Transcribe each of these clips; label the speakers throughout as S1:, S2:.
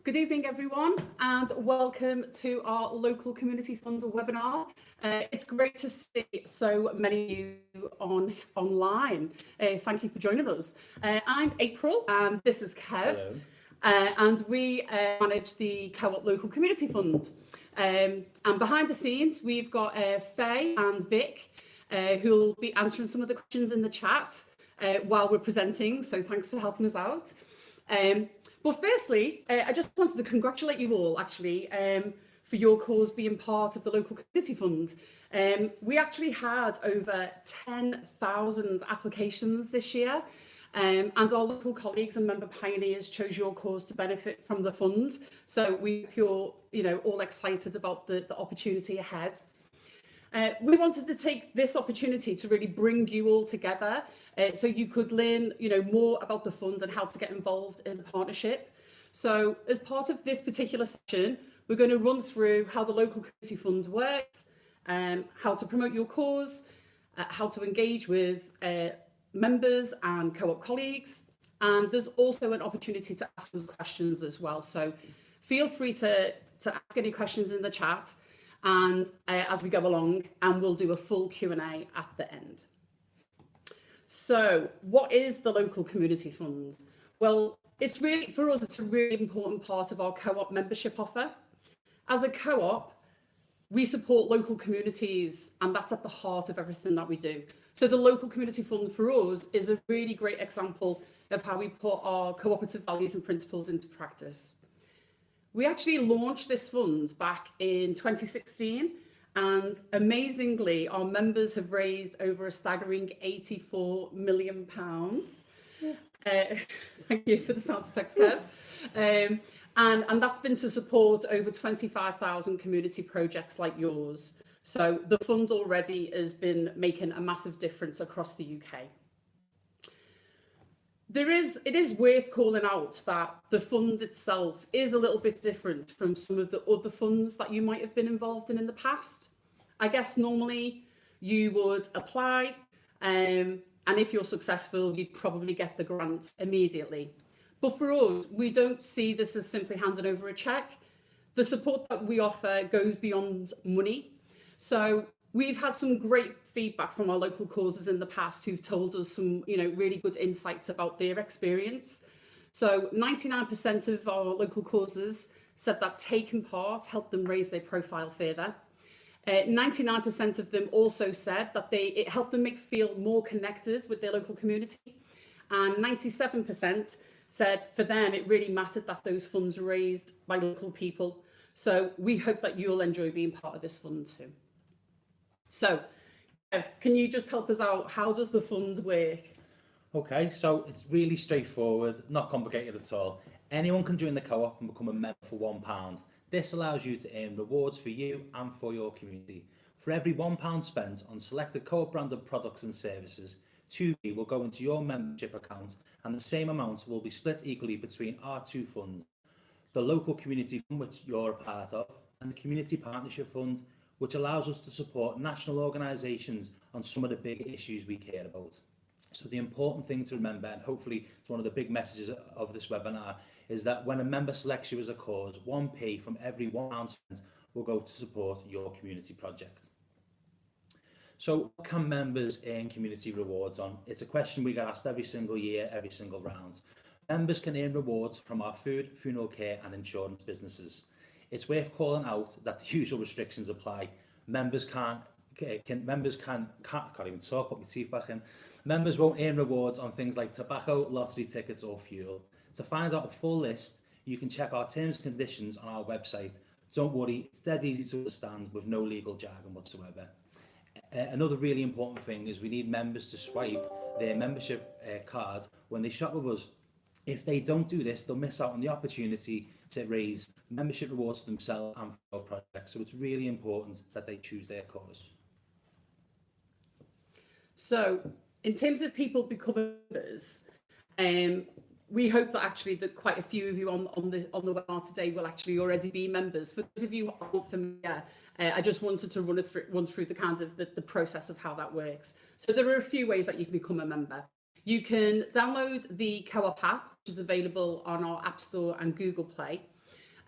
S1: Good evening, everyone, and welcome to our local community fund webinar. It's great to see so many of you online. Thank you for joining us. I'm April, and this is Kev.
S2: Hello.
S1: And we manage the Co-op Local Community Fund. And behind the scenes, we've got Faye and Vic, who'll be answering some of the questions in the chat while we're presenting. So thanks for helping us out. But firstly, I just wanted to congratulate you all, actually, for your cause being part of the local community fund. We actually had over 10,000 applications this year, and our local colleagues and member pioneers chose your cause to benefit from the fund. So you're, all excited about the opportunity ahead. We wanted to take this opportunity to really bring you all together so you could learn, more about the fund and how to get involved in the partnership. So as part of this particular session, we're going to run through how the local community fund works, how to promote your cause, how to engage with members and co-op colleagues. And there's also an opportunity to ask us questions as well. So feel free to ask any questions in the chat and as we go along, and we'll do a full Q&A at the end. So what is the local community fund? Well, for us, it's a really important part of our co-op membership offer. As a co-op, we support local communities, and that's at the heart of everything that we do. So the local community fund for us is a really great example of how we put our cooperative values and principles into practice. We actually launched this fund back in 2016, and amazingly, our members have raised over a staggering £84 million. Thank you for the sound effects, Kev. And that's been to support over 25,000 community projects like yours. So the fund already has been making a massive difference across the UK. It is worth calling out that the fund itself is a little bit different from some of the other funds that you might have been involved in the past. I guess normally you would apply, and if you're successful, you'd probably get the grant immediately. But for us, we don't see this as simply handing over a cheque. The support that we offer goes beyond money. So we've had some great feedback from our local causes in the past who've told us some, really good insights about their experience. So 99% of our local causes said that taking part helped them raise their profile further. 99% of them also said that it helped them feel more connected with their local community. And 97% said for them it really mattered that those funds were raised by local people. So we hope that you'll enjoy being part of this fund too. So, Kev, can you just help us out? How does the fund work?
S2: Okay, so it's really straightforward, not complicated at all. Anyone can join the co-op and become a member for £1. This allows you to earn rewards for you and for your community. For every £1 spent on selected co-op branded products and services, £2 will go into your membership account, and the same amount will be split equally between our two funds, the local community fund, which you're a part of, and the community partnership fund, which allows us to support national organisations on some of the big issues we care about. So the important thing to remember, and hopefully it's one of the big messages of this webinar, is that when a member selects you as a cause, 1p from every £1 spent will go to support your community project. So what can members earn community rewards on? It's a question we get asked every single year, every single round. Members can earn rewards from our food, funeral care and insurance businesses. It's worth calling out that the usual restrictions apply. Members can't even talk, put my teeth back in. Members won't earn rewards on things like tobacco, lottery tickets or fuel. To find out a full list, you can check our terms and conditions on our website. Don't worry, it's dead easy to understand with no legal jargon whatsoever. Another really important thing is we need members to swipe their membership card when they shop with us. If they don't do this, they'll miss out on the opportunity to raise membership rewards for themselves and for our project. So it's really important that they choose their cause.
S1: So in terms of people becoming members, we hope that actually that quite a few of you on the webinar today will actually already be members. For those of you who aren't familiar, I just wanted to run through the kind of the process of how that works. So there are a few ways that you can become a member. You can download the Co-op app, which is available on our App Store and Google Play.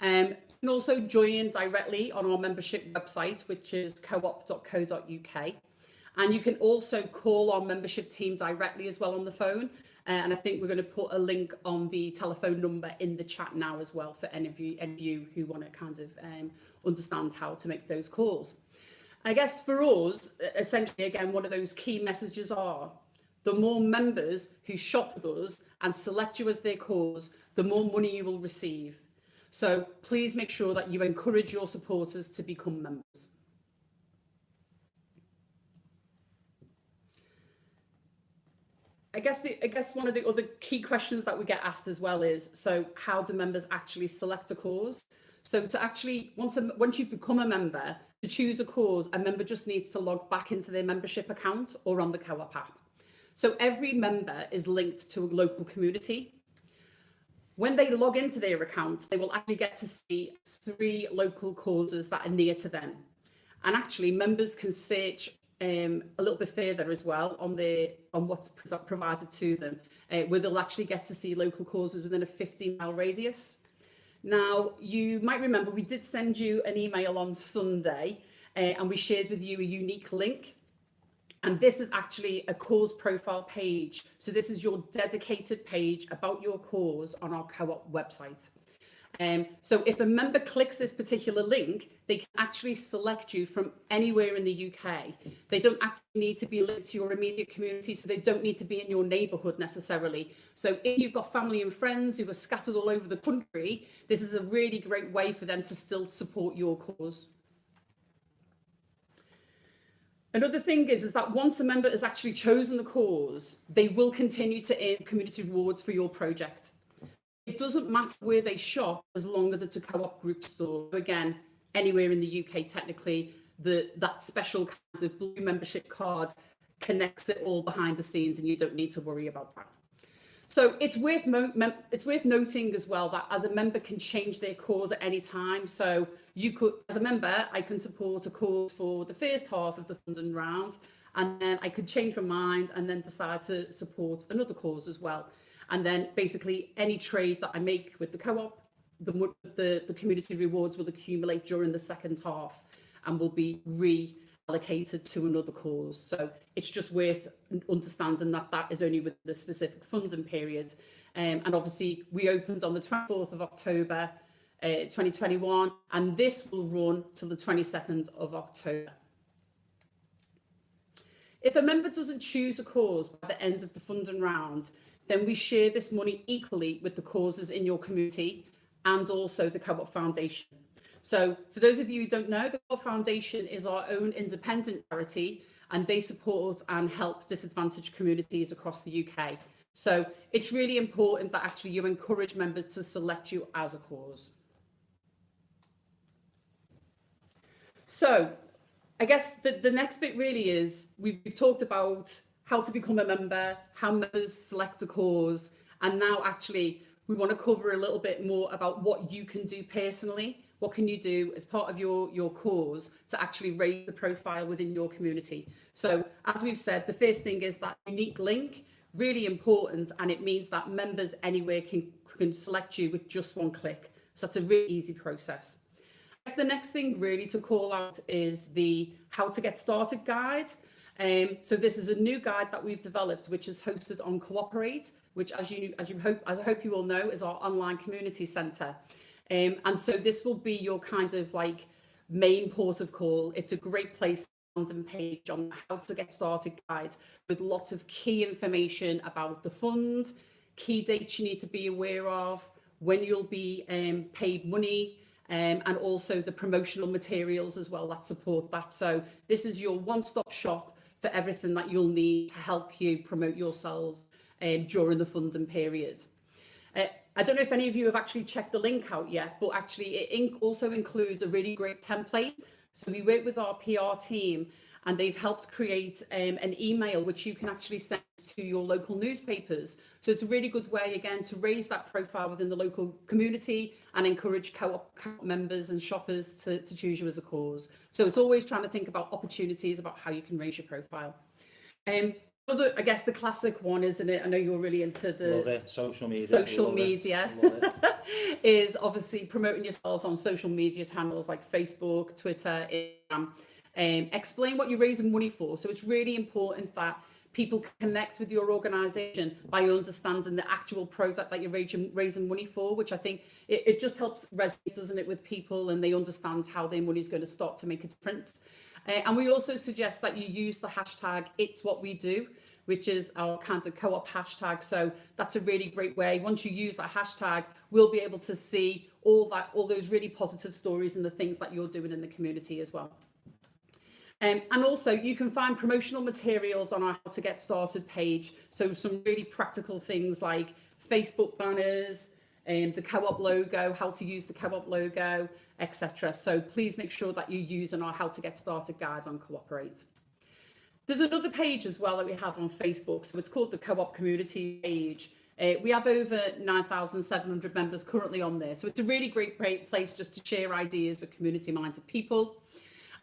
S1: You can also join directly on our membership website, which is coop.co.uk. And you can also call our membership team directly as well on the phone. And I think we're going to put a link on the telephone number in the chat now as well for any of you who want to kind of understand how to make those calls. I guess for us, essentially, again, one of those key messages are the more members who shop with us and select you as their cause, the more money you will receive. So please make sure that you encourage your supporters to become members. I guess one of the other key questions that we get asked as well is, so how do members actually select a cause? So to actually, once you've become a member, to choose a cause, a member just needs to log back into their membership account or on the Co-op app. So every member is linked to a local community. When they log into their account, they will actually get to see 3 local causes that are near to them. And actually, members can search a little bit further as well on what's provided to them, where they'll actually get to see local causes within a 15-mile radius. Now, you might remember we did send you an email on Sunday, and we shared with you a unique link. And this is actually a cause profile page. So this is your dedicated page about your cause on our Co-op website. So if a member clicks this particular link, they can actually select you from anywhere in the UK. They don't actually need to be linked to your immediate community, so they don't need to be in your neighbourhood necessarily. So if you've got family and friends who are scattered all over the country, this is a really great way for them to still support your cause. Another thing is that once a member has actually chosen the cause, they will continue to earn community rewards for your project. It doesn't matter where they shop as long as it's a Co-op group store. Again, anywhere in the UK, technically, that special kind of blue membership card connects it all behind the scenes and you don't need to worry about that. So it's worth noting as well that as a member can change their cause at any time. So you could, as a member, I can support a cause for the first half of the funding round, and then I could change my mind and then decide to support another cause as well. And then basically any trade that I make with the Co-op, the community rewards will accumulate during the second half and will be reallocated to another cause. So it's just worth understanding that that is only with the specific funding period. And obviously we opened on the 24th of October 2021, and this will run till the 22nd of October. If a member doesn't choose a cause by the end of the funding round, then we share this money equally with the causes in your community and also the Co-op Foundation. So for those of you who don't know, the Co-op Foundation is our own independent charity, and they support and help disadvantaged communities across the UK. So it's really important that actually you encourage members to select you as a cause. So I guess the next bit really is we've talked about how to become a member, how members select a cause, and now actually we want to cover a little bit more about what you can do personally. What can you do as part of your cause to actually raise the profile within your community? So as we've said, the first thing is that unique link, really important, and it means that members anywhere can select you with just one click. So that's a really easy process. The next thing really to call out is the How to Get Started guide. So this is a new guide that we've developed, which is hosted on Cooperate, which as I hope you all know, is our online community centre. And so this will be your kind of like main port of call. It's a great place and page on How to Get Started guide with lots of key information about the fund, key dates you need to be aware of, when you'll be paid money, and also the promotional materials as well that support that. So this is your one-stop shop for everything that you'll need to help you promote yourself during the funding period. I don't know if any of you have actually checked the link out yet, but actually it also includes a really great template. So we work with our PR team and they've helped create an email which you can actually send to your local newspapers. So it's a really good way, again, to raise that profile within the local community and encourage Co-op members and shoppers to choose you as a cause. So it's always trying to think about opportunities about how you can raise your profile. Other, I guess the classic one, isn't it? I know you're really into
S2: Love
S1: the
S2: it. Social media.
S1: social
S2: Love it.
S1: media.
S2: Love it.
S1: Is obviously promoting yourselves on social media channels like Facebook, Twitter, Instagram. Explain what you're raising money for. So it's really important that people connect with your organisation by understanding the actual product that you're raising money for, which I think it just helps resonate, doesn't it, with people, and they understand how their money is going to start to make a difference. And we also suggest that you use the hashtag It's What We Do, which is our kind of co-op hashtag. So that's a really great way. Once you use that hashtag, we'll be able to see all those really positive stories and the things that you're doing in the community as well. And also you can find promotional materials on our How to Get Started page. So some really practical things like Facebook banners, the co-op logo, how to use the co-op logo, etc. So please make sure that you're using our How to Get Started guide on Cooperate. There's another page as well that we have on Facebook. So it's called the Co-op Community page. We have over 9,700 members currently on there. So it's a really great place just to share ideas with community-minded people.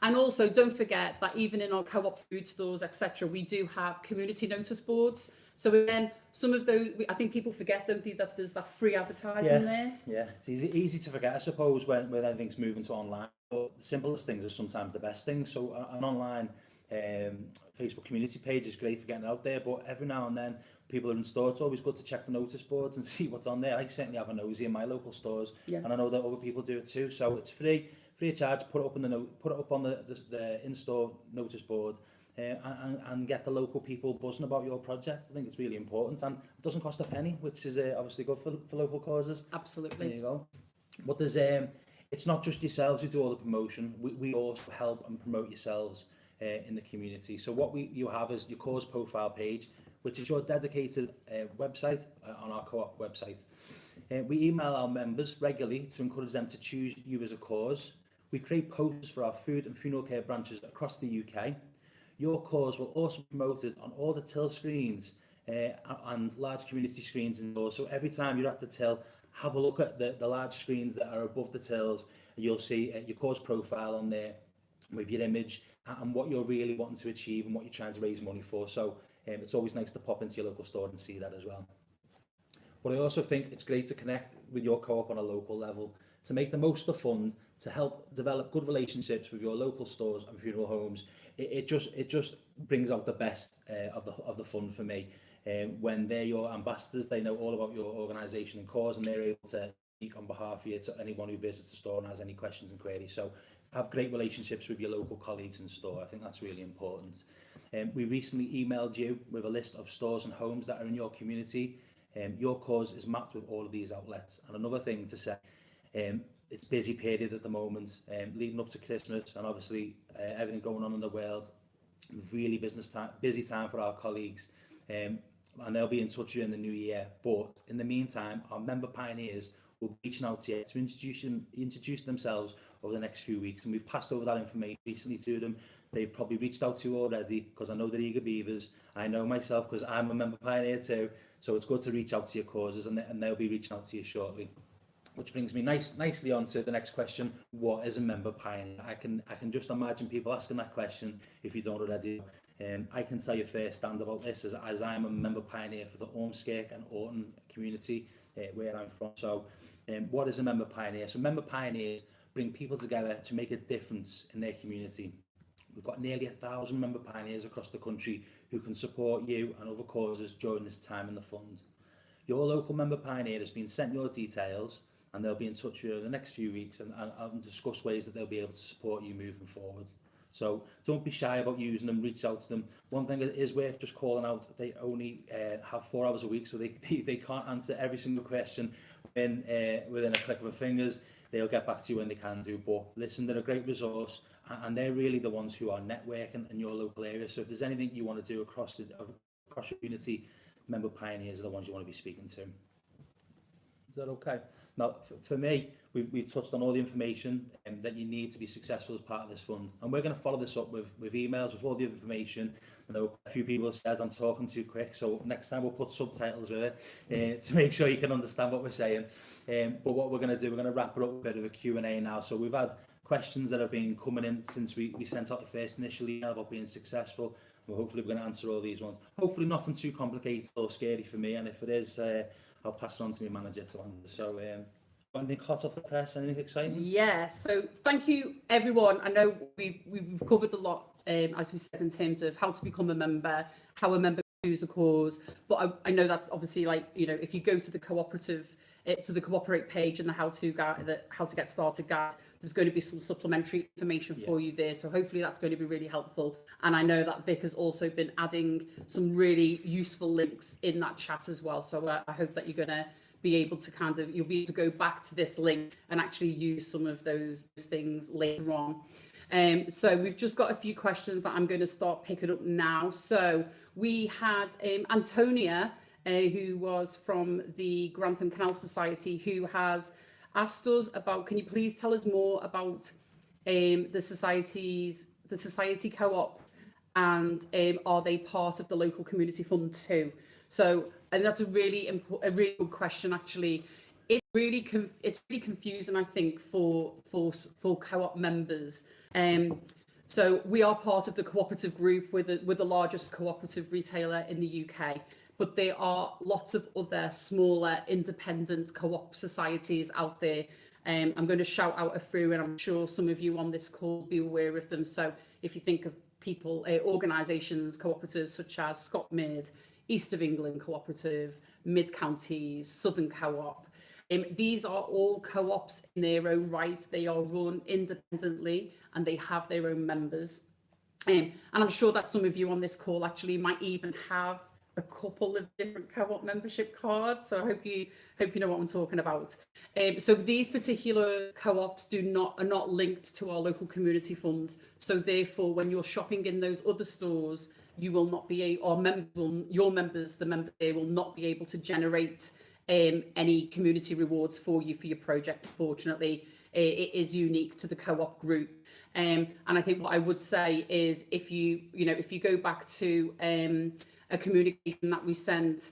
S1: And also don't forget that even in our co-op food stores, etc., we do have community notice boards. So again, some of those, I think people forget, don't they, that there's that free advertising there.
S2: Yeah, it's easy to forget, I suppose, when everything's moving to online. But the simplest things are sometimes the best things. So an online Facebook community page is great for getting out there, but every now and then people are in store. It's always good to check the notice boards and see what's on there. I certainly have a nosy in my local stores, and I know that other people do it too. So it's free of charge. Put it up on the in-store notice board, and get the local people buzzing about your project. I think it's really important, and it doesn't cost a penny, which is obviously good for local causes.
S1: Absolutely.
S2: There you go. But there's it's not just yourselves who do all the promotion. We also help and promote yourselves in the community. So what you have is your cause profile page, which is your dedicated website on our co-op website. We email our members regularly to encourage them to choose you as a cause. We create posters for our food and funeral care branches across the UK. Your cause will also be promoted on all the till screens and large community screens indoors. So every time you're at the till, have a look at the large screens that are above the tills, and you'll see your cause profile on there with your image and what you're really wanting to achieve and what you're trying to raise money for. So it's always nice to pop into your local store and see that as well. But I also think it's great to connect with your co-op on a local level, to make the most of the fund, to help develop good relationships with your local stores and funeral homes. It just brings out the best of the fund for me. When they're your ambassadors, they know all about your organisation and cause, and they're able to speak on behalf of you to anyone who visits the store and has any questions and queries. So have great relationships with your local colleagues in store. I think that's really important. We recently emailed you with a list of stores and homes that are in your community. Your cause is mapped with all of these outlets. And another thing to say, it's busy period at the moment, leading up to Christmas, and obviously everything going on in the world. Really busy time for our colleagues, and they'll be in touch with you in the new year. But in the meantime, our member pioneers will be reaching out to you to introduce themselves over the next few weeks, and we've passed over that information recently to them. They've probably reached out to you already, because I know they're eager beavers. I know myself, because I'm a member pioneer too. So it's good to reach out to your causes, and they'll be reaching out to you shortly. Which brings me nicely on to the next question: what is a member pioneer? I can just imagine people asking that question if you don't already. I can tell you firsthand about this, as I'm a member pioneer for the Ormskirk and Orton community where I'm from. So what is a member pioneer? So member pioneers bring people together to make a difference in their community. We've got nearly 1,000 member pioneers across the country who can support you and other causes during this time in the fund. Your local member pioneer has been sent your details, and they'll be in touch with you in the next few weeks and discuss ways that they'll be able to support you moving forward. So don't be shy about using them, reach out to them. One thing that is worth just calling out, they only have 4 hours a week, so they can't answer every single question within a click of a fingers. They'll get back to you when they can do, but listen, they're a great resource, and they're really the ones who are networking in your local area. So if there's anything you want to do across your community, member pioneers are the ones you want to be speaking to. Is that okay? Now, for me, we've touched on all the information that you need to be successful as part of this fund, and we're going to follow this up with emails with all the information. I know a few people have said I'm talking too quick, so next time we'll put subtitles with it to make sure you can understand what we're saying. But what we're going to do, we're going to wrap it up with a bit of a Q&A now. So we've had questions that have been coming in since we sent out the first initial email about being successful, Well, hopefully we're going to answer all these ones. Hopefully nothing too complicated or scary for me, and if it is, I'll pass it on to my manager to answer. So, anything hot off the press? Anything exciting?
S1: Yeah, so thank you everyone. I know we've covered a lot, as we said, in terms of how to become a member, how a member choose a cause, but I know that's obviously, like, you know, if you go to the cooperative, to the Cooperate page and the how to guide, the how to get started guide, there's going to be some supplementary information for you there, so hopefully that's going to be really helpful. And I know that Vic has also been adding some really useful links in that chat as well, so I hope that you're going to be able to you'll be able to go back to this link and actually use some of those things later on. So we've just got a few questions that I'm going to start picking up now. So we had Antonia, who was from the Grantham Canal Society, who has asked us about, can you please tell us more about the society co-ops, and are they part of the local community fund too? So, and that's a really good question, actually. It's really confusing, I think, for co-op members. So we are part of the cooperative group. We're the largest cooperative retailer in the UK, but there are lots of other smaller independent co-op societies out there. I'm going to shout out a few, and I'm sure some of you on this call will be aware of them. So if you think of people, organisations, cooperatives such as Scotmid, East of England Cooperative, Mid Counties, Southern Co-op. These are all co-ops in their own right. They are run independently and they have their own members. And I'm sure that some of you on this call actually might even have a couple of different co-op membership cards. So I hope you know what I'm talking about. So these particular co-ops are not linked to our local community funds. So therefore, when you're shopping in those other stores, you will not be your members, the member there, will not be able to generate any community rewards for you for your project. Fortunately, it is unique to the co-op group. And I think what I would say is, if you go back to a communication that we sent,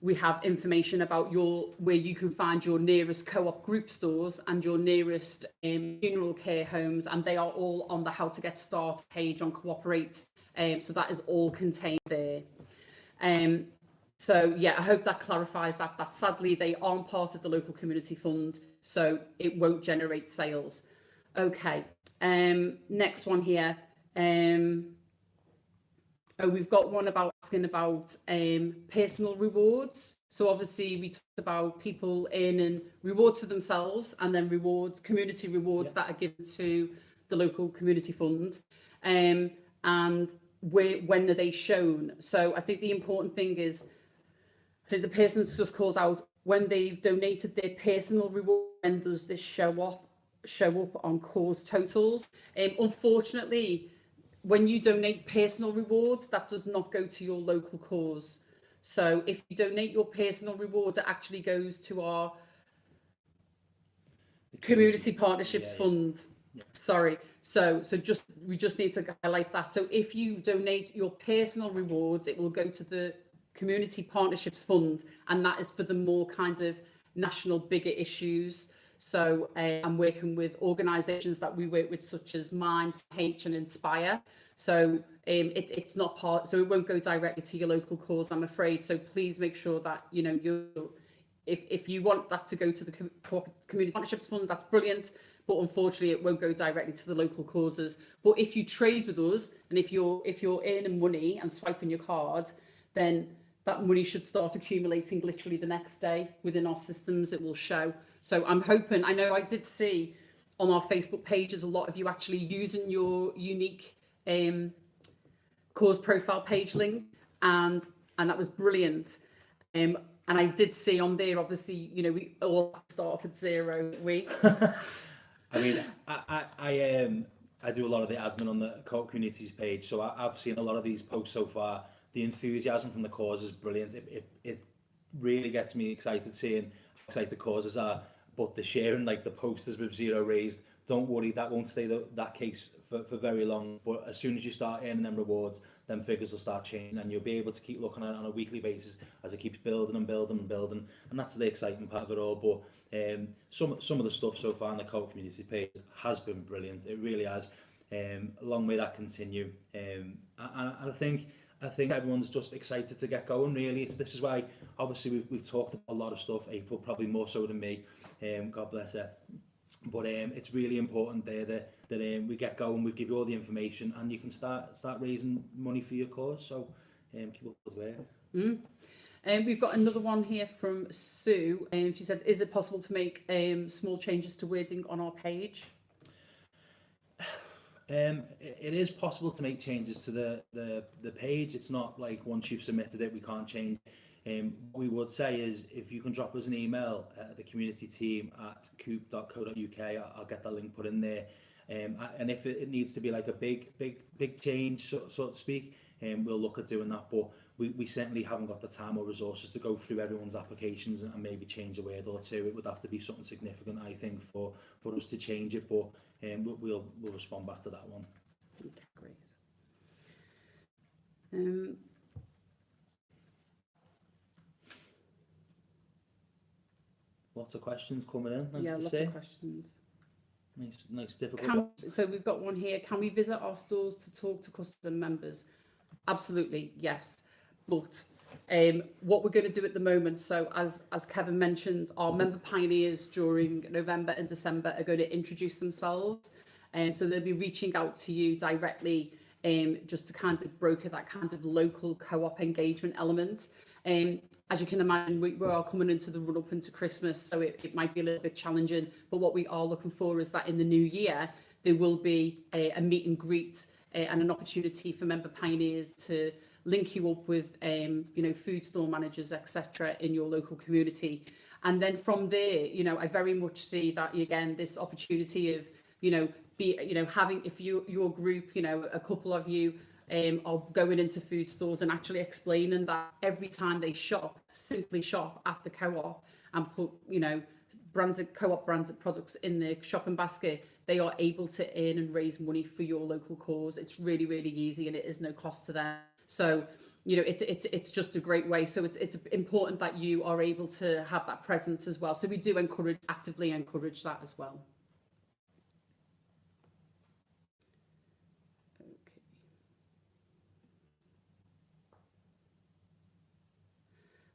S1: we have information about where you can find your nearest co-op group stores and your nearest funeral care homes, and they are all on the How to Get Started page on Cooperate. So that is all contained there. So yeah, I hope that clarifies that sadly they aren't part of the local community fund, so it won't generate sales. Okay, next one here. We've got one asking about personal rewards. So obviously we talked about people earning rewards for themselves, and then community rewards that are given to the local community fund. And when are they shown? So I think the important thing is, I think the person's just called out, when they've donated their personal reward, when does this show up on cause totals? Unfortunately, when you donate personal rewards, that does not go to your local cause. So if you donate your personal reward, it actually goes to our community partnerships fund. Yeah. Sorry. So we just need to highlight that. So if you donate your personal rewards, it will go to the community partnerships fund, and that is for the more kind of national bigger issues. So I'm working with organisations that we work with, such as Minds, H and Inspire. So it's not part, so it won't go directly to your local cause, I'm afraid. So please make sure that, you know, if you want that to go to the community partnerships fund, that's brilliant. But unfortunately, it won't go directly to the local causes. But if you trade with us, and if you're earning money and swiping your card, then that money should start accumulating literally the next day within our systems. It will show. So I'm hoping, I know I did see on our Facebook pages a lot of you actually using your unique cause profile page link, and that was brilliant. And I did see on there, obviously, you know, we all started zero.
S2: I mean, I do a lot of the admin on the co-op communities page, so I've seen a lot of these posts so far. The enthusiasm from the cause is brilliant. It really gets me excited seeing how excited causes are. But the sharing, like the posters with zero raised, don't worry, that won't stay that case for very long. But as soon as you start earning them rewards, then figures will start changing, and you'll be able to keep looking at it on a weekly basis as it keeps building and building and building. And that's the exciting part of it all. But some of the stuff so far on the co-op community page has been brilliant. It really has. long may that continue. And I think everyone's just excited to get going. Really, this is why obviously we've talked about a lot of stuff. April probably more so than me. God bless her. But it's really important there that we get going. We give you all the information, and you can start raising money for your cause. So keep up with work.
S1: We've got another one here from Sue. She said, is it possible to make small changes to wording on our page?
S2: It is possible to make changes to the page. It's not like once you've submitted it, we can't change. What we would say is if you can drop us an email at the community team at coop.co.uk, I'll get that link put in there. And if it needs to be like a big change, so to speak, we'll look at doing that. But we certainly haven't got the time or resources to go through everyone's applications and maybe change a word or two. It would have to be something significant, I think, for us to change it. But we'll respond back to that one.
S1: Okay, great.
S2: Lots of questions coming in.
S1: Yeah, lots of questions.
S2: Nice, difficult.
S1: So we've got one here. Can we visit our stores to talk to customers and members? Absolutely, yes. But what we're going to do at the moment, so as Kevin mentioned, our member pioneers during November and December are going to introduce themselves. So they'll be reaching out to you directly just to kind of broker that kind of local co-op engagement element. As you can imagine, we are coming into the run up into Christmas, so it might be a little bit challenging. But what we are looking for is that in the new year, there will be a meet and greet and an opportunity for member pioneers to link you up with, food store managers, etc., in your local community. And then from there, I very much see that again, this opportunity of, having, if your group, a couple of you are going into food stores and actually explaining that every time they simply shop at the co-op and put, co-op branded products in their shopping basket, they are able to earn and raise money for your local cause. It's really, really easy and it is no cost to them. So, it's just a great way. So it's important that you are able to have that presence as well. So we do actively encourage that as well.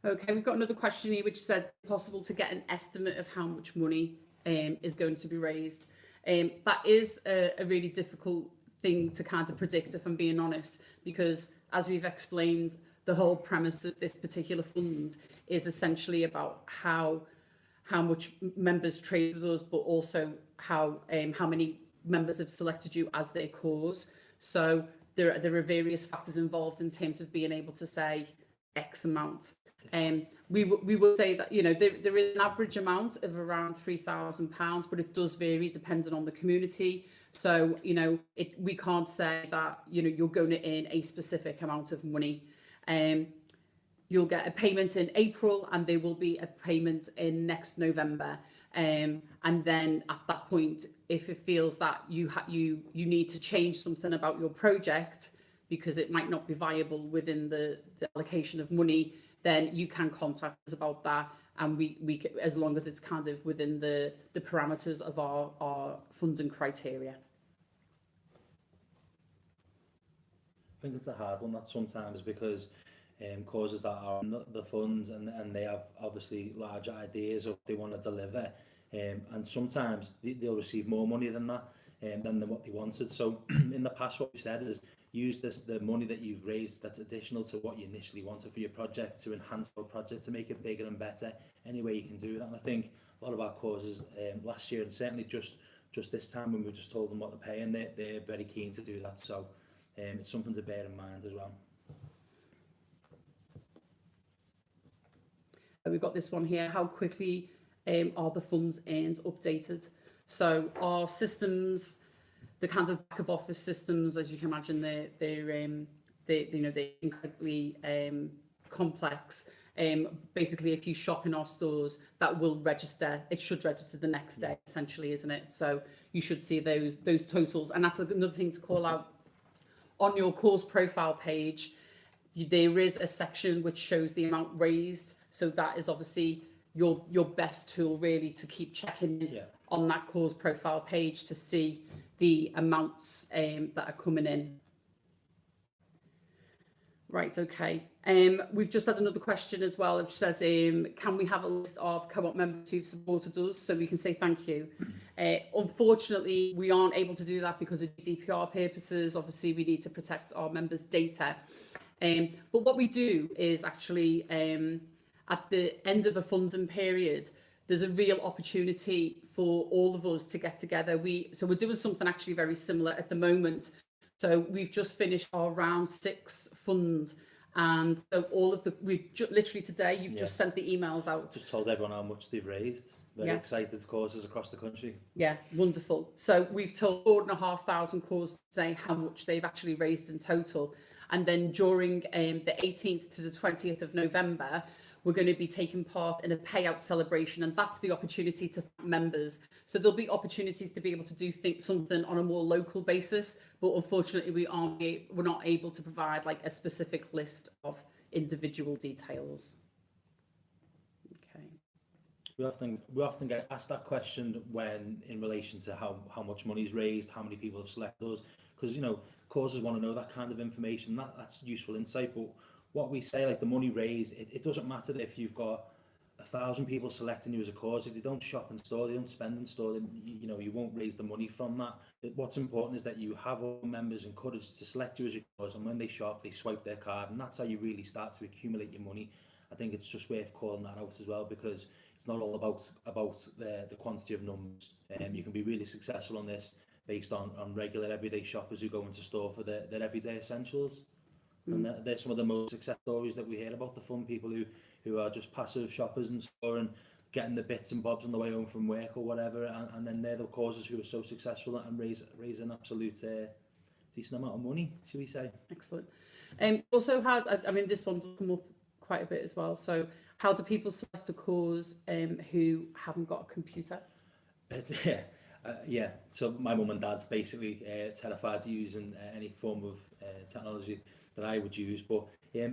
S1: Okay, we've got another question here which says, possible to get an estimate of how much money is going to be raised. That is a really difficult thing to kind of predict, if I'm being honest, because as we've explained, the whole premise of this particular fund is essentially about how much members trade with us, but also how many members have selected you as their cause. So there are various factors involved in terms of being able to say X amount. We would say that there is an average amount of around £3,000, but it does vary depending on the community. So we can't say that you're going to earn a specific amount of money. You'll get a payment in April, and there will be a payment in next November. And then at that point, if it feels that you need to change something about your project because it might not be viable within the allocation of money, then you can contact us about that, and we as long as it's kind of within the parameters of our funding criteria.
S2: I think it's a hard one that sometimes, because causes that are in the fund and they have obviously large ideas of what they want to deliver, and sometimes they'll receive more money than that, than what they wanted. So in the past, what we said is use the money that you've raised that's additional to what you initially wanted for your project to enhance your project, to make it bigger and better. Any way you can do that. And I think a lot of our causes last year, and certainly just this time when we just told them what they're paying, they're very keen to do that. So it's something to bear in mind as well.
S1: We've got this one here. How quickly are the funds earned updated? So our systems, the kinds of back of office systems, as you can imagine, they're incredibly complex. Basically, if you shop in our stores, that will register. It should register the next day, essentially, isn't it? So you should see those totals. And that's another thing to call out. On your cause profile page, there is a section which shows the amount raised. So that is obviously your best tool, really, to keep checking on that cause profile page to see the amounts that are coming in. Right, okay. We've just had another question as well, which says, can we have a list of co-op members who've supported us so we can say thank you? Unfortunately, we aren't able to do that because of GDPR purposes. Obviously, we need to protect our members' data. But what we do is actually, at the end of a funding period, there's a real opportunity for all of us to get together. So we're doing something actually very similar at the moment. So we've just finished our round 6 fund, and so all of the literally today you've just sent the emails out.
S2: Just told everyone how much they've raised. Very excited causes across the country.
S1: Yeah, wonderful. So we've told 4,500 causes today how much they've actually raised in total, and then during the 18th to the 20th of November, we're going to be taking part in a payout celebration, and that's the opportunity to thank members. So there'll be opportunities to be able to do something on a more local basis, but unfortunately we're not able to provide like a specific list of individual details. Okay.
S2: We often get asked that question when in relation to how much money is raised, how many people have selected us, because causes want to know that kind of information. That's useful insight, but what we say, like the money raised, it doesn't matter if you've got 1,000 people selecting you as a cause. If they don't shop in store, they don't spend in store, then you won't raise the money from that. What's important is that you have all members encouraged to select you as your cause, and when they shop, they swipe their card, and that's how you really start to accumulate your money. I think it's just worth calling that out as well, because it's not all about the quantity of numbers. You can be really successful on this based on regular everyday shoppers who go into store for their everyday essentials. And they're some of the most success stories that we hear about, the fun people who are just passive shoppers in store and getting the bits and bobs on the way home from work or whatever, and then they're the causes who are so successful and raise an absolute decent amount of money, should we say.
S1: Excellent. Also, this one does come up quite a bit as well. So how do people select a cause who haven't got a computer? So my mum and dad's basically terrified to using any form of technology that I would use, but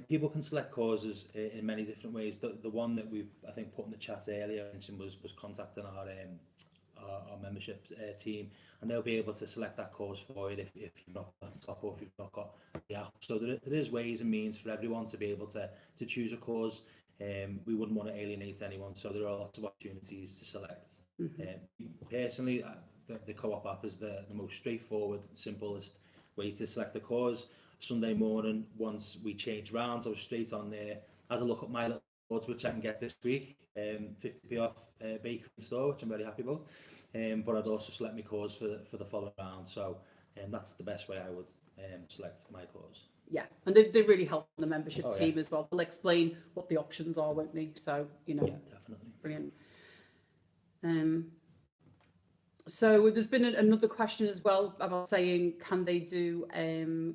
S1: people can select causes in many different ways. The one that we've, I think, put in the chat earlier mentioned was contacting our membership team, and they'll be able to select that cause for you if you've not got a laptop or if you've not got the app. So there is ways and means for everyone to be able to choose a cause. We wouldn't want to alienate anyone, so there are lots of opportunities to select. Personally, the Co-op app is the most straightforward, simplest way to select a cause. Sunday morning, once we changed rounds, I was straight on there. I had a look at my little codes, which I can get this week, 50p off bakery store, which I'm very happy about. But I'd also select my cause for the following round. So that's the best way I would select my cause. Yeah, and they really help the membership team as well. They'll explain what the options are, won't they? So, Yeah,
S2: definitely.
S1: Brilliant. So there's been another question as well about saying, can they do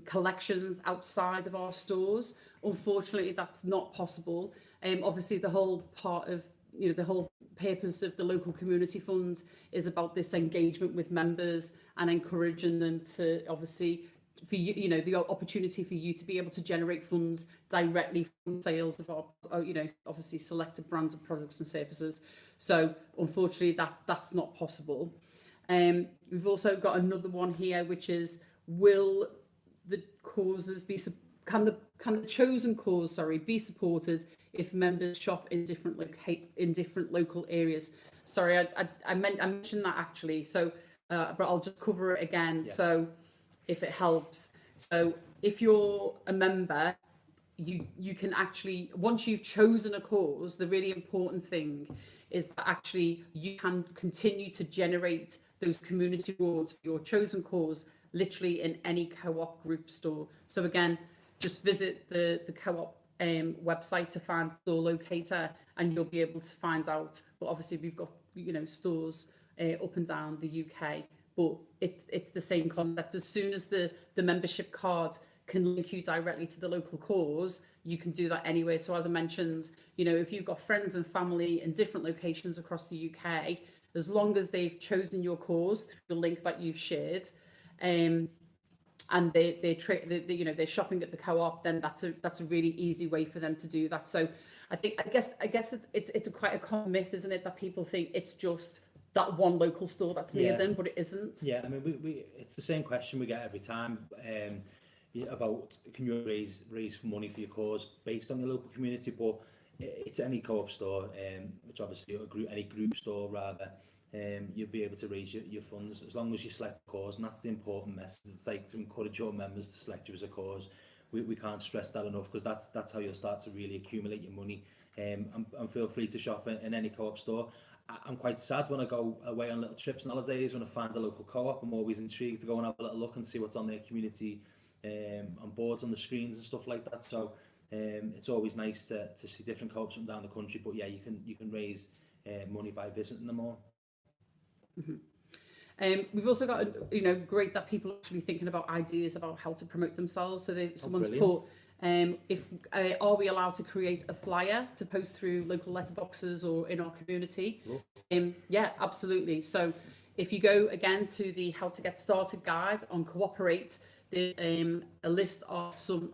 S1: collections outside of our stores? Unfortunately, that's not possible. Obviously, the whole part of, the whole purpose of the local community fund is about this engagement with members and encouraging them to, obviously, for you, the opportunity for you to be able to generate funds directly from sales of our, obviously selected branded products and services. So unfortunately, that's not possible. We've also got another one here, which is, will the causes be, can the chosen cause, be supported if members shop in different local areas? Sorry, I mentioned that actually. So, but I'll just cover it again. Yeah. So, if it helps. So, if you're a member, you can actually, once you've chosen a cause, the really important thing is that actually you can continue to generate those community rewards for your chosen cause literally in any Co-op group store. So again, just visit the Co-op website to find store locator, and you'll be able to find out. But obviously we've got stores up and down the UK, but it's the same concept. As soon as the membership card can link you directly to the local cause, you can do that anyway. So as I mentioned, if you've got friends and family in different locations across the UK, as long as they've chosen your cause through the link that you've shared, and they're shopping at the Co-op, then that's a really easy way for them to do that. So I guess it's quite a common myth, isn't it, that people think it's just that one local store that's near
S2: Yeah.
S1: them, but it isn't.
S2: Yeah, I mean, we it's the same question we get every time about can you raise for money for your cause based on your local community, but it's any co-op store, which obviously any group store rather, you'll be able to raise your funds as long as you select a cause, and that's the important message. It's like to encourage your members to select you as a cause. We can't stress that enough, because that's how you'll start to really accumulate your money. And feel free to shop in any co-op store. I'm quite sad when I go away on little trips and holidays, when I find a local co-op. I'm always intrigued to go and have a little look and see what's on their community on boards, on the screens and stuff like that. So it's always nice to see different co-ops from down the country. But yeah, you can raise money by visiting them all.
S1: We've also got, great that people are actually thinking about ideas about how to promote themselves. So someone's
S2: brilliant.
S1: put, are we allowed to create a flyer to post through local letterboxes or in our community? Yeah, absolutely. So if you go again to the How to Get Started guide on Cooperate, there's a list of some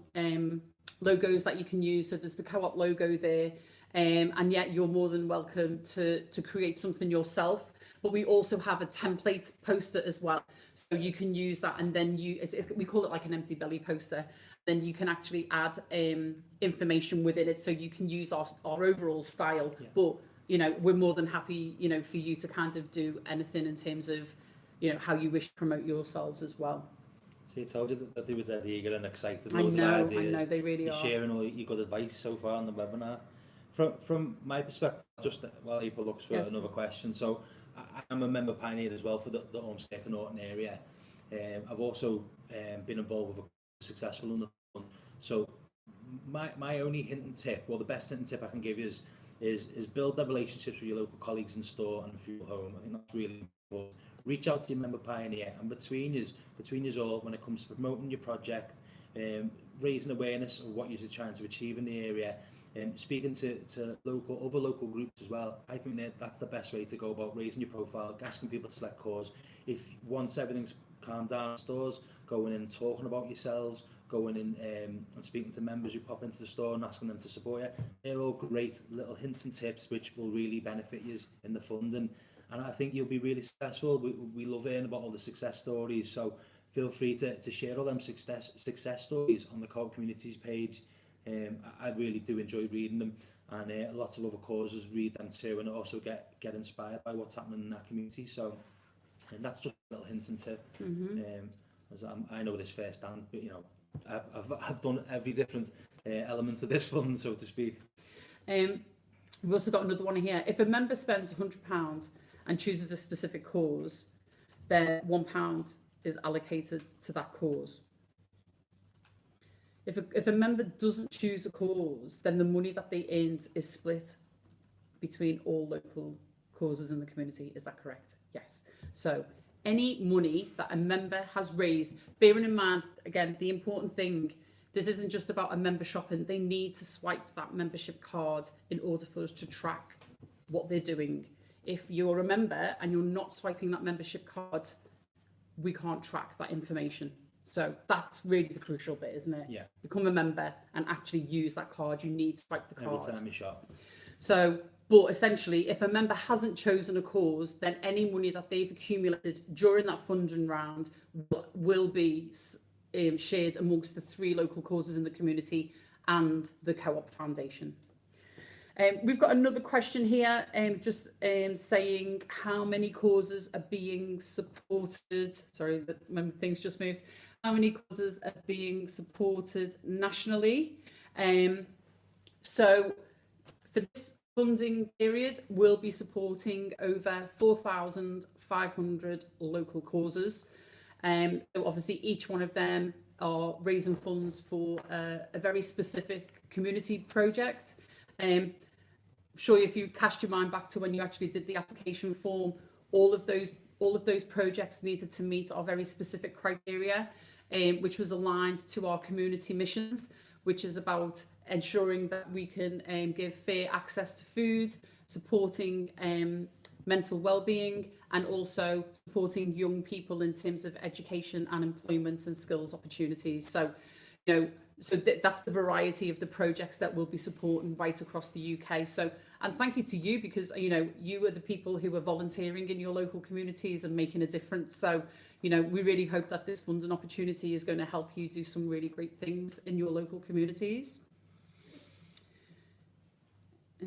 S1: logos that you can use. So there's the co-op logo there, and yet you're more than welcome to create something yourself. But we also have a template poster as well. So you can use that, and then we call it like an empty belly poster. Then you can actually add information within it, so you can use our overall style. Yeah. But we're more than happy for you to kind of do anything in terms of how you wish to promote yourselves as well.
S2: See, I told you that they were dead eager and excited.
S1: I know, they really are.
S2: Sharing all your good advice so far on the webinar. From my perspective, just while April looks for another question. So I'm a member pioneer as well for the Ormskirk and Norton area. I've also been involved with a successful under fund. So my only hint and tip, well, the best hint and tip I can give you is build that relationships with your local colleagues in store and fuel home. I think that's really important. Reach out to your member pioneer, and between you all, when it comes to promoting your project, raising awareness of what you're trying to achieve in the area, speaking to other local groups as well. I think that's the best way to go about raising your profile, asking people to select cause. If once everything's calmed down in stores, going in and talking about yourselves, going in and speaking to members who pop into the store and asking them to support you, they're all great little hints and tips which will really benefit you in the fund, and I think you'll be really successful. We love hearing about all the success stories, so feel free to share all them success stories on the Co-op Communities page. I really do enjoy reading them, and lots of other causes read them too, and also get inspired by what's happening in that community. So, and that's just a little hint and tip. As I know this firsthand, but I've done every different element of this fund, so to speak.
S1: We've also got another one here. If a member spends £100 and chooses a specific cause, then £1 is allocated to that cause. If a member doesn't choose a cause, then the money that they earned is split between all local causes in the community. Is that correct? Yes. So any money that a member has raised, bearing in mind, again, the important thing, this isn't just about a member shopping. They need to swipe that membership card in order for us to track what they're doing. If you're a member and you're not swiping that membership card, we can't track that information. So that's really the crucial bit, isn't it?
S2: Yeah.
S1: Become a member and actually use that card. You need to swipe the card.
S2: Every time you shop.
S1: So, but essentially, if a member hasn't chosen a cause, then any money that they've accumulated during that funding round will be shared amongst the 3 local causes in the community and the Co-op Foundation. We've got another question here, just saying how many causes are being supported. Sorry, my things just moved. How many causes are being supported nationally? So for this funding period, we'll be supporting over 4,500 local causes. So obviously each one of them are raising funds for a very specific community project. I'm sure if you cast your mind back to when you actually did the application form, all of those projects needed to meet our very specific criteria, which was aligned to our community missions, which is about ensuring that we can give fair access to food, supporting mental well-being, and also supporting young people in terms of education and employment and skills opportunities. So, that's the variety of the projects that we'll be supporting right across the UK. So And thank you to you, because, you know, you are the people who are volunteering in your local communities and making a difference. So, you know, we really hope that this funding opportunity is going to help you do some really great things in your local communities.
S2: I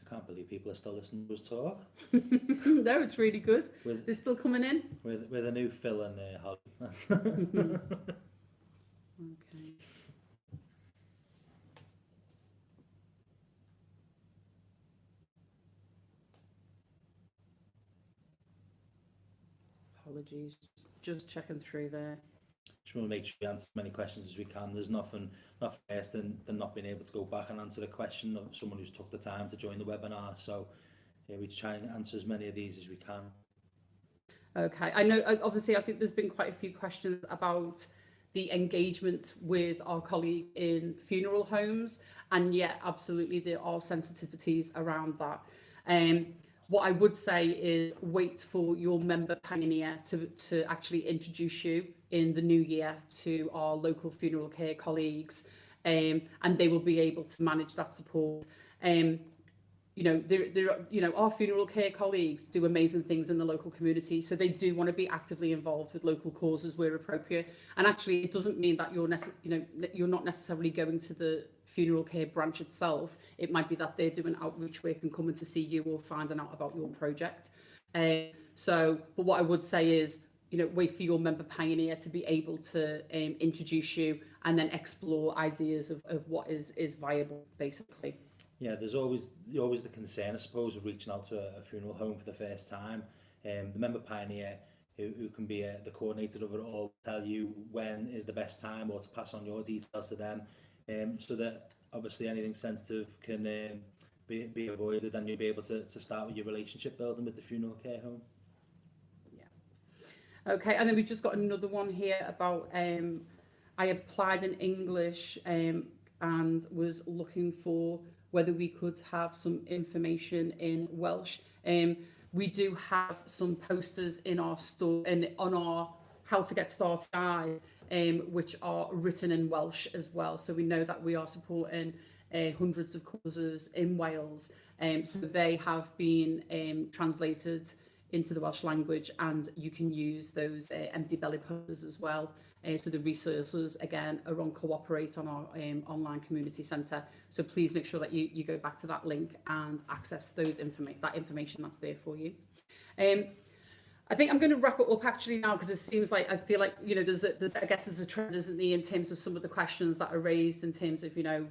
S2: can't believe people are still listening to us talk.
S1: No, it's really good.
S2: With,
S1: They're still coming in.
S2: with a new Phil and Holly.
S1: Okay. Apologies, just checking through there.
S2: Just want to make sure we answer as many questions as we can. There's nothing worse than not being able to go back and answer a question of someone who's took the time to join the webinar. So yeah, we try and answer as many of these as we can.
S1: Okay, I know, obviously, I think there's been quite a few questions about the engagement with our colleague in funeral homes, and yeah, absolutely, there are sensitivities around that. What I would say is wait for your member pioneer to actually introduce you in the new year to our local funeral care colleagues, and they will be able to manage that support. You know, you know, our funeral care colleagues do amazing things in the local community, so they do want to be actively involved with local causes where appropriate. And actually, it doesn't mean that you're not necessarily going to the funeral care branch itself. It might be that they're doing outreach work and coming to see you or finding out about your project. But what I would say is, you know, wait for your member pioneer to be able to introduce you and then explore ideas of what is viable, basically.
S2: Yeah, there's always the concern, I suppose, of reaching out to a funeral home for the first time. The member pioneer, who can be the coordinator of it all, will tell you when is the best time, or to pass on your details to them, so that obviously anything sensitive can be avoided, and you'll be able to start with your relationship building with the funeral care home.
S1: Yeah. Okay, and then we've just got another one here about I applied in English and was looking for whether we could have some information in Welsh. We do have some posters in our store and on our How to Get Started guide, which are written in Welsh as well. So we know that we are supporting hundreds of causes in Wales. So they have been translated into the Welsh language, and you can use those empty belly posters as well. So the resources, again, are on Cooperate on our online community centre. So please make sure that you go back to that link and access those that information that's there for you. I think I'm going to wrap it up actually now, because it seems like, I feel like, you know, I guess there's a trend, isn't there, in terms of some of the questions that are raised in terms of, you know,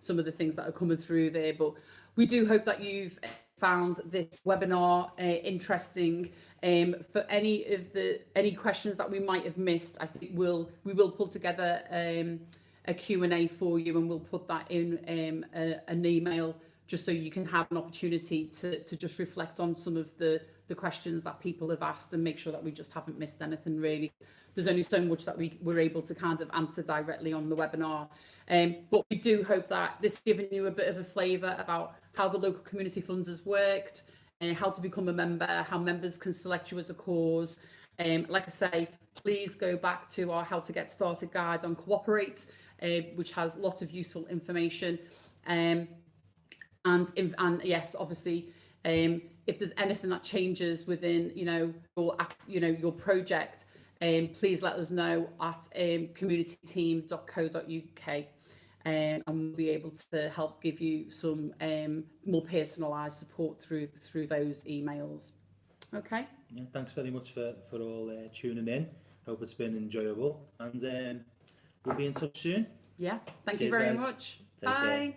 S1: some of the things that are coming through there. But we do hope that you've found this webinar interesting. For any questions that we might have missed, I think we will pull together a Q&A for you, and we'll put that in an email, just so you can have an opportunity to just reflect on some of the questions that people have asked, and make sure that we just haven't missed anything really. There's only so much that we're able to kind of answer directly on the webinar. But we do hope that this has given you a bit of a flavour about how the local community funds has worked, how to become a member, how members can select you as a cause. Like I say, please go back to our How to Get Started guide on Cooperate, which has lots of useful information. And yes, obviously, if there's anything that changes within, your project, please let us know at communityteam.co.uk. And we'll be able to help give you some more personalised support through those emails. Okay.
S2: Yeah, thanks very much for all tuning in. Hope it's been enjoyable, and we'll be in touch soon.
S1: Yeah. Thank
S2: Cheers,
S1: you very
S2: guys.
S1: much.
S2: Take
S1: Bye.
S2: care.